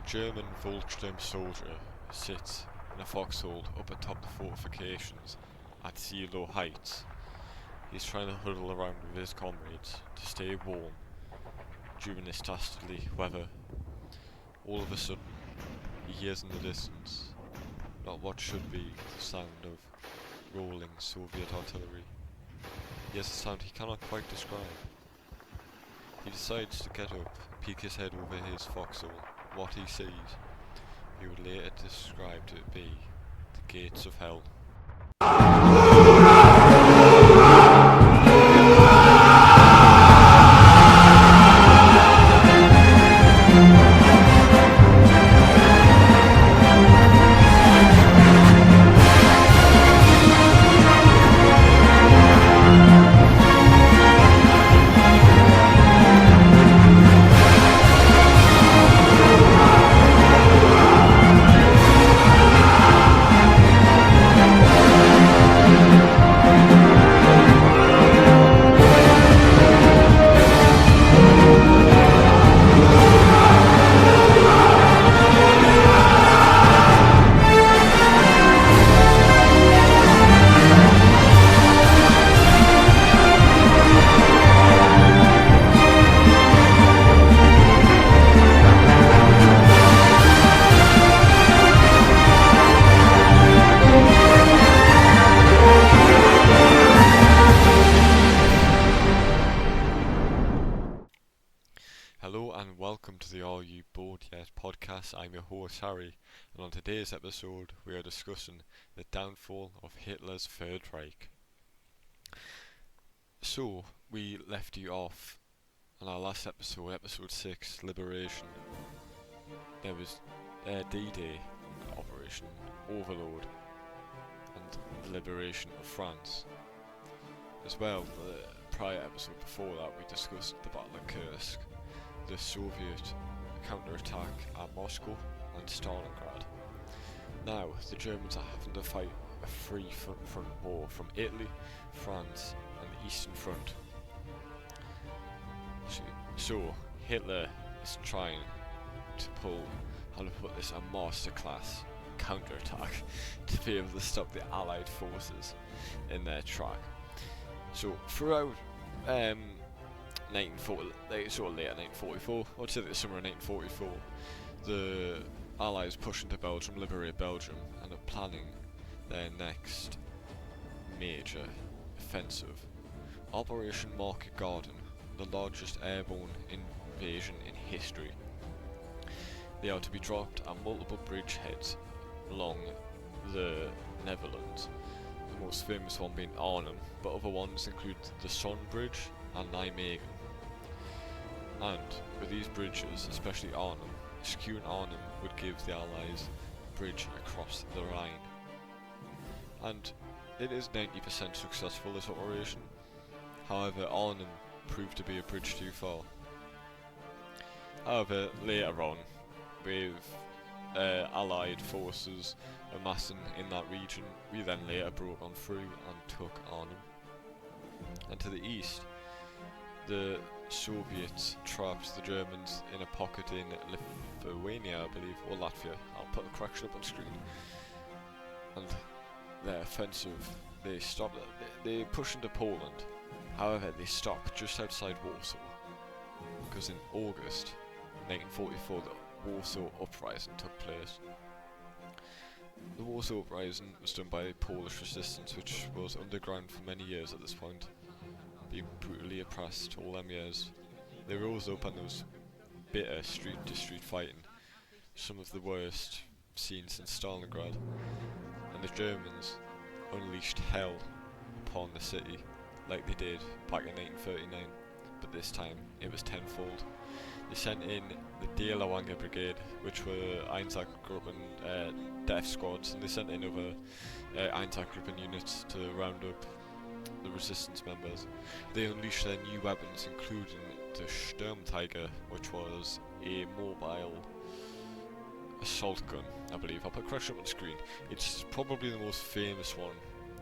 German Volkssturm soldier sits in a foxhole up atop the fortifications at sea-low heights. He's trying to huddle around with his comrades to stay warm during this dastardly weather. All of a sudden, he hears in the distance not what should be the sound of rolling Soviet artillery. He hears a sound he cannot quite describe. He decides to get up, peek his head over his foxhole. What he sees, he would later describe to be the gates of hell. Hello and welcome to the Are You Bored Yet podcast. I'm your host Harry, and on today's episode we are discussing the downfall of Hitler's Third Reich. So, we left you off on our last episode, episode 6, Liberation. There was D-Day, Operation Overlord, and the liberation of France. As well, the prior episode before that we discussed the Battle of Kursk, the Soviet counterattack at Moscow and Stalingrad. Now, the Germans are having to fight a free front war from Italy, France and the Eastern Front. So, Hitler is trying to pull, how to put this, a masterclass counterattack to be able to stop the Allied forces in their track. So, throughout 1940, sort of later 1944, I'd say the summer of 1944, the Allies push into Belgium, liberate Belgium, and are planning their next major offensive. Operation Market Garden, the largest airborne invasion in history. They are to be dropped at multiple bridgeheads along the Netherlands, the most famous one being Arnhem, but other ones include the Son Bridge and Nijmegen. And with these bridges, especially Arnhem, securing Arnhem would give the Allies a bridge across the Rhine. And it is 90% successful, this operation. However, Arnhem proved to be a bridge too far. However, later on, with Allied forces amassing in that region, we then later broke on through and took Arnhem. And to the east, the Soviets trapped the Germans in a pocket in Lithuania, I believe, or Latvia. I'll put the correction up on screen. And their offensive, they stopped. They pushed into Poland. However, they stopped just outside Warsaw, because in August 1944, the Warsaw Uprising took place. The Warsaw Uprising was done by Polish resistance, which was underground for many years at this point, being brutally oppressed all them years. They rose up and there was bitter street-to-street fighting, some of the worst seen since Stalingrad, and the Germans unleashed hell upon the city like they did back in 1939, but this time it was tenfold. They sent in the Die Lewanger Brigade, which were Einsatzgruppen death squads, and they sent in other Einsatzgruppen units to round up the resistance members. They unleashed their new weapons, including the Sturmtiger, which was a mobile assault gun, I believe. I'll put a correction up on the screen. It's probably the most famous one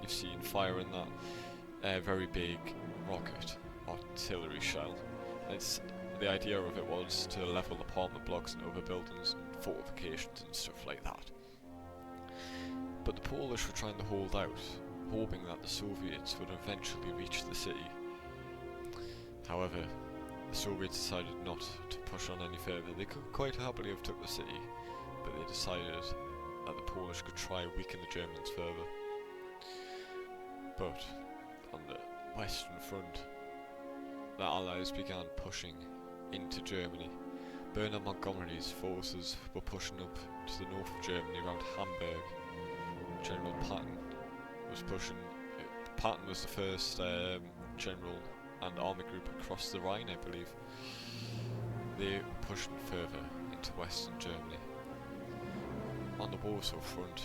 you've seen firing that very big rocket artillery shell. It's the idea of it was to level apartment blocks and other buildings and fortifications and stuff like that. But the Polish were trying to hold out, hoping that the Soviets would eventually reach the city. However, the Soviets decided not to push on any further. They could quite happily have took the city, but they decided that the Polish could try and weaken the Germans further. But on the Western Front, the Allies began pushing into Germany. Bernard Montgomery's forces were pushing up to the north of Germany around Hamburg. General Patton was pushing. Patton was the first general and army group across the Rhine, I believe. They were pushing further into Western Germany. On the Warsaw Front,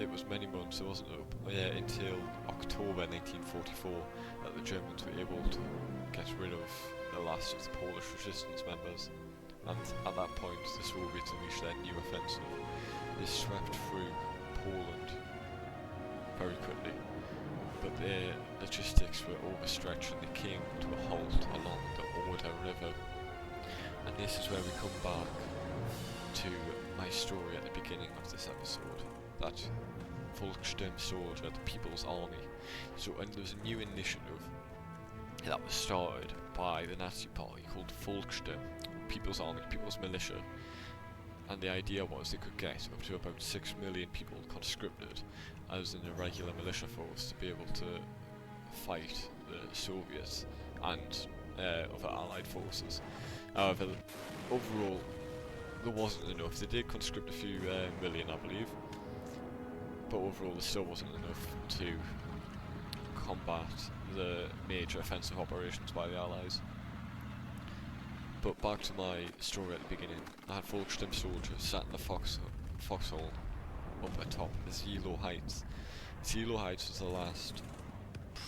it was many months, it wasn't until October 1944 that the Germans were able to get rid of the last of the Polish resistance members, and at that point the Soviets unleashed their new offensive. They swept through Poland very quickly, but their logistics were overstretched and they came to a halt along the Oder River. And this is where we come back to my story at the beginning of this episode, that Volkssturm soldier, the People's Army. So, and there was a new initiative that was started by the Nazi Party called Volkssturm, People's Army, People's Militia. And the idea was they could get up to about 6 million people conscripted as an irregular militia force to be able to fight the Soviets and other Allied forces. However, overall, there wasn't enough. They did conscript a few million, I believe, but overall there still wasn't enough to combat the major offensive operations by the Allies. But back to my story at the beginning, I had Volkssturm soldiers sat in the foxhole up atop the Zilo Heights. Zilo Heights was the last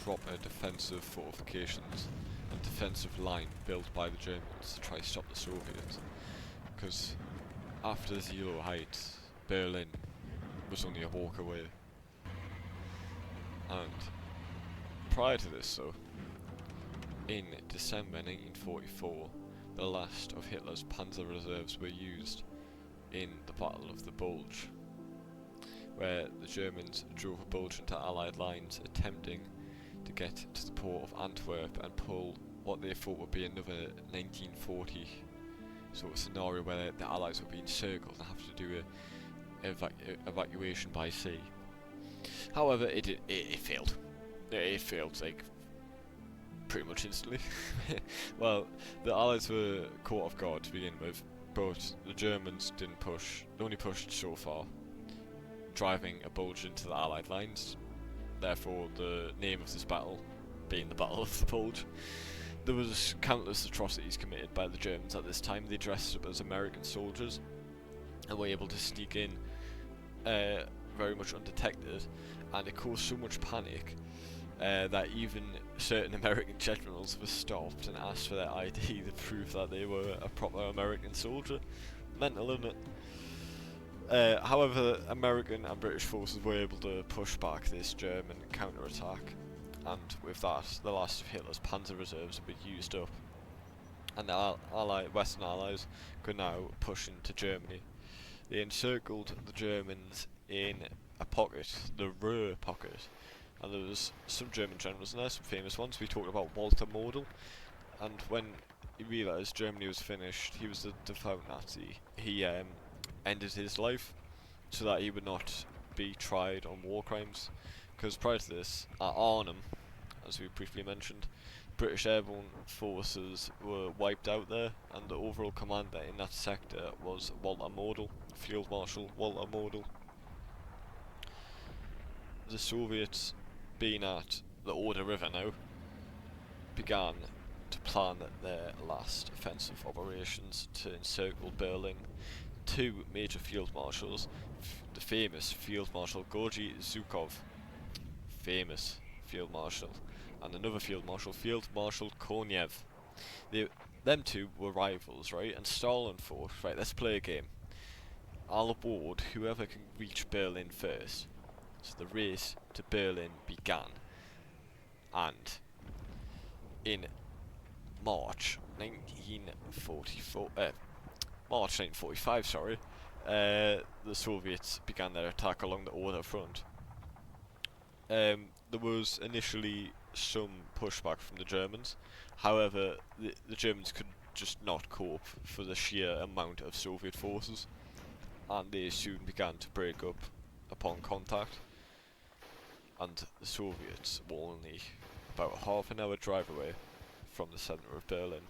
proper defensive fortifications and defensive line built by the Germans to try to stop the Soviets. Because after Zilo Heights, Berlin was only a walk away. And prior to this though, in December 1944, the last of Hitler's panzer reserves were used in the Battle of the Bulge, where the Germans drove a bulge into Allied lines, attempting to get to the port of Antwerp and pull what they thought would be another 1940 sort of scenario where the Allies would be encircled and have to do a evacuation by sea. However, it failed. It failed, like, pretty much instantly. Well, the Allies were caught off guard to begin with, but the Germans didn't push. They only pushed so far, driving a bulge into the Allied lines. Therefore, the name of this battle being the Battle of the Bulge. There was countless atrocities committed by the Germans at this time. They dressed up as American soldiers and were able to sneak in very much undetected, and it caused so much panic that even certain American generals were stopped and asked for their ID to prove that they were a proper American soldier. Mental, isn't it? However, American and British forces were able to push back this German counterattack, and with that, the last of Hitler's panzer reserves would be used up, and the Western Allies could now push into Germany. They encircled the Germans in a pocket, the Ruhr pocket, and there was some German generals in there, some famous ones. We talked about Walter Model, and when he realised Germany was finished, he was a devout Nazi. He ended his life so that he would not be tried on war crimes, because prior to this, at Arnhem, as we briefly mentioned, British airborne forces were wiped out there, and the overall commander in that sector was Walter Model, Field Marshal Walter Model. The Soviets, being at the Oder River now, began to plan their last offensive operations to encircle Berlin. Two major field marshals, the famous Field Marshal Gorgy Zhukov, famous field marshal, and another field marshal, Field Marshal Konev. Them two were rivals, right? And Stalin thought, right, let's play a game. I'll award whoever can reach Berlin first. So the race to Berlin began, and in March 1944, March 1945, sorry, the Soviets began their attack along the Oder front. There was initially some pushback from the Germans. However, the Germans could just not cope for the sheer amount of Soviet forces, and they soon began to break up upon contact. And the Soviets were only about half an hour drive away from the centre of Berlin.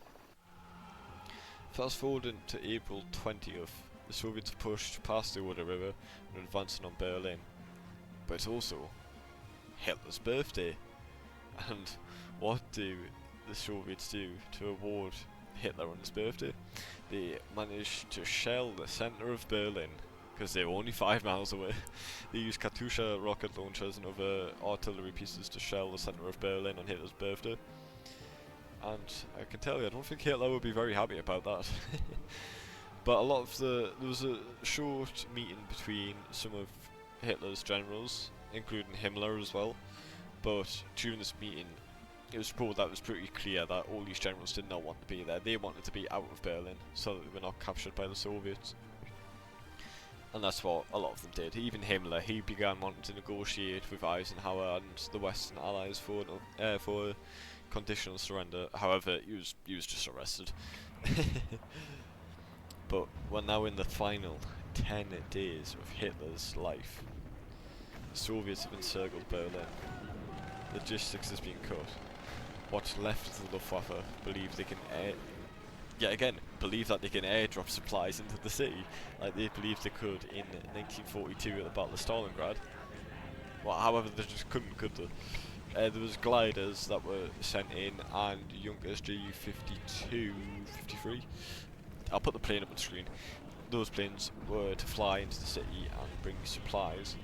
Fast forwarding to April 20th, the Soviets pushed past the Oder River and advancing on Berlin. But it's also Hitler's birthday, and what do the Soviets do to reward Hitler on his birthday? They managed to shell the centre of Berlin, because they were only 5 miles away. They used Katyusha rocket launchers and other artillery pieces to shell the centre of Berlin on Hitler's birthday. And I can tell you, I don't think Hitler would be very happy about that. But there was a short meeting between some of Hitler's generals, including Himmler as well. But during this meeting, it was reported that it was pretty clear that all these generals did not want to be there. They wanted to be out of Berlin so that they were not captured by the Soviets. And that's what a lot of them did. Even Himmler, he began wanting to negotiate with Eisenhower and the Western Allies for conditional surrender. However, he was just arrested. But we're now in the final 10 days of Hitler's life. The Soviets have encircled Berlin. Logistics has been cut. What's left of the Luftwaffe believe that they can airdrop supplies into the city, like they believed they could in 1942 at the Battle of Stalingrad. Well, however, they just couldn't, could they? There was gliders that were sent in, and Junkers Ju-52, 53. I'll put the plane up on the screen. Those planes were to fly into the city and bring supplies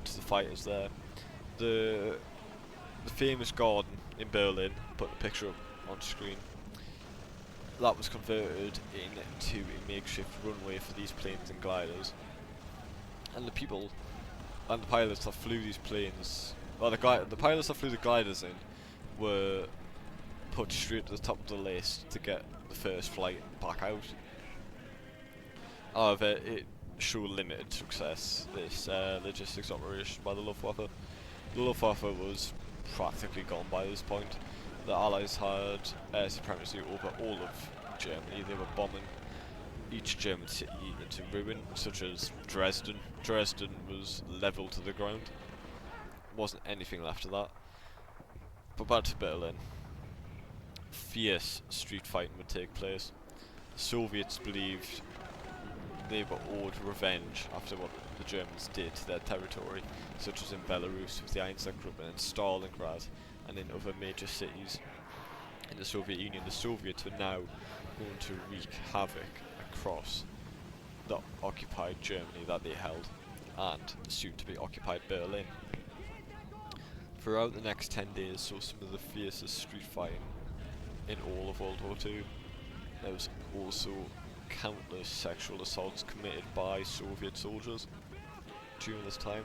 to the fighters there. The famous garden in Berlin, put the picture up on screen, that was converted into a makeshift runway for these planes and gliders. And the people and the pilots that flew these planes, well, the pilots that flew the gliders in were put straight to the top of the list to get the first flight back out. However, it showed limited success, this logistics operation by the Luftwaffe. The Luftwaffe was practically gone by this point. The Allies had supremacy over all of Germany. They were bombing each German city into ruin, such as Dresden. Dresden was leveled to the ground. Wasn't anything left of that. But back to Berlin. Fierce street fighting would take place. The Soviets believed they were owed revenge after what the Germans did to their territory, such as in Belarus with the Einsatzgruppen and Stalingrad, and in other major cities in the Soviet Union. The Soviets were now going to wreak havoc across the occupied Germany that they held, and soon to be occupied Berlin. Throughout the next 10 days saw some of the fiercest street fighting in all of World War II. There was also countless sexual assaults committed by Soviet soldiers during this time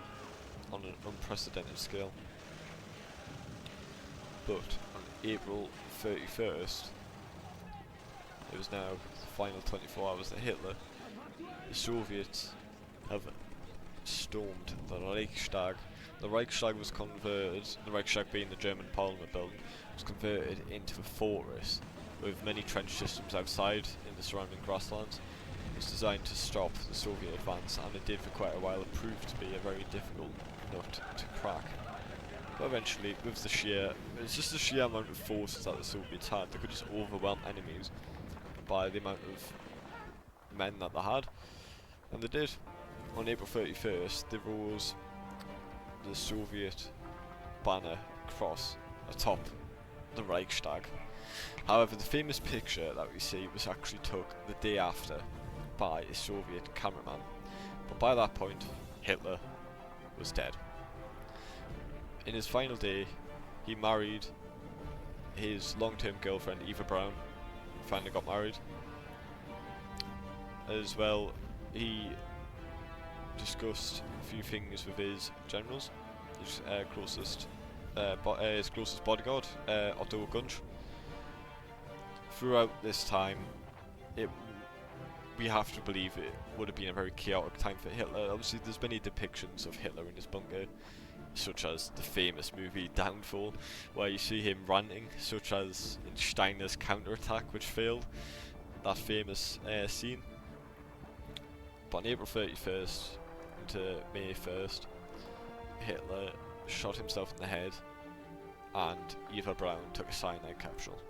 on an unprecedented scale. But on April 31st, it was now the final 24 hours that Hitler, the Soviets have stormed the Reichstag. The Reichstag was converted, the Reichstag being the German parliament building, was converted into a fortress with many trench systems outside in the surrounding grasslands. It was designed to stop the Soviet advance, and it did for quite a while. It proved to be a very difficult nut to crack. But eventually, with it's just the sheer amount of forces that the Soviets had, they could just overwhelm enemies by the amount of men that they had. And they did. On April 31st, they rose the Soviet banner cross atop the Reichstag. However, the famous picture that we see was actually took the day after by a Soviet cameraman. But by that point, Hitler was dead. In his final day, he married his long-term girlfriend Eva Braun. Finally got married. As well, he discussed a few things with his generals, his closest bodyguard, Otto Gunsch. throughout this time, we have to believe it would have been a very chaotic time for Hitler. Obviously, there's many depictions of Hitler in his bunker, such as the famous movie Downfall, where you see him ranting, such as in Steiner's counterattack, which failed, that famous scene. But on April 31st to May 1st, Hitler shot himself in the head, and Eva Braun took a cyanide capsule.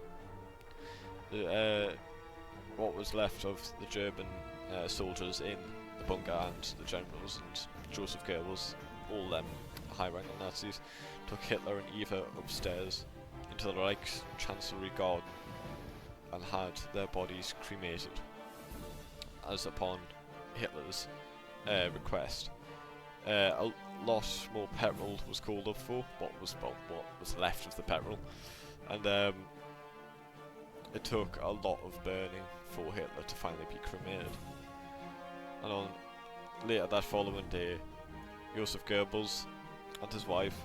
What was left of the German soldiers in the bunker and the generals and Joseph Goebbels, all them high-ranking Nazis, took Hitler and Eva upstairs into the Reich's chancellery garden and had their bodies cremated, as upon Hitler's request. A lot more petrol was called up for, what was left of the petrol, and it took a lot of burning for Hitler to finally be cremated. And on later that following day, Joseph Goebbels and his wife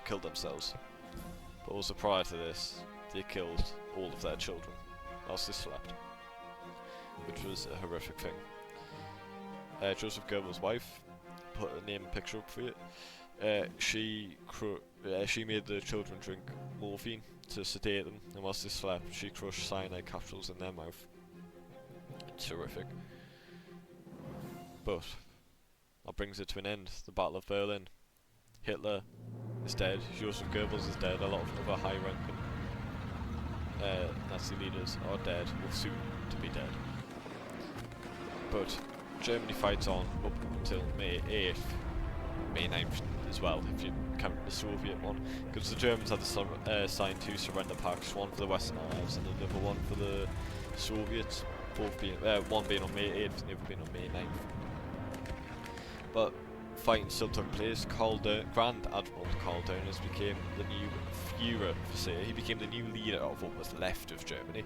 killed themselves. But also prior to this, they killed all of their children whilst they slept, which was a horrific thing. Joseph Goebbels' wife, put a name and picture up for you. She made the children drink morphine to sedate them, and whilst they slept, she crushed cyanide capsules in their mouth. Terrific. But that brings it to an end. The Battle of Berlin. Hitler is dead. Joseph Goebbels is dead. A lot of other high-ranking Nazi leaders are dead, or soon to be dead. But Germany fights on up until May 8th, May 9th as well, if you count the Soviet one, because the Germans had signed 2 surrender pacts, one for the Western Allies and another one for the Soviets, both being one being on May 8th and the other being on May 9th. But fighting still took place. Grand Admiral Karl Dönitz became the new Führer for say. He became the new leader of what was left of Germany,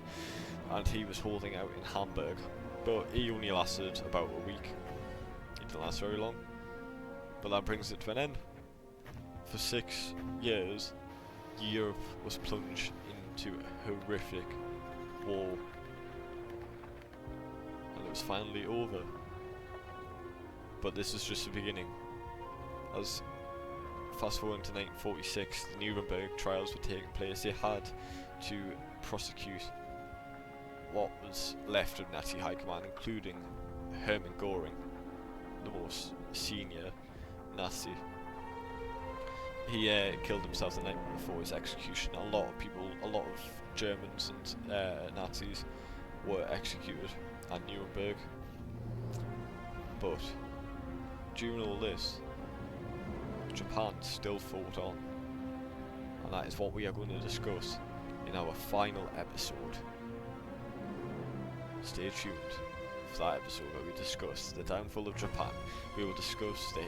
and he was holding out in Hamburg. But he only lasted about a week. He didn't last very long. But that brings it to an end. For 6 years, Europe was plunged into a horrific war. And it was finally over. But this is just the beginning. As fast forward to 1946, the Nuremberg trials were taking place. They had to prosecute what was left of Nazi high command, including Hermann Göring, the most senior Nazi. He killed himself the night before his execution. A lot of Germans and Nazis were executed at Nuremberg. But during all this, Japan still fought on, and that is what we are going to discuss in our final episode. Stay tuned for that episode where we discuss the downfall of Japan. We will discuss the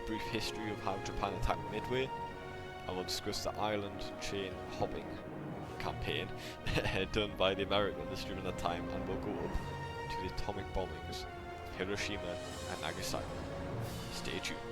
brief history of how Japan attacked Midway, and we'll discuss the island chain hopping campaign done by the Americans during that time, and we'll go up to the atomic bombings of Hiroshima and Nagasaki. Stay tuned.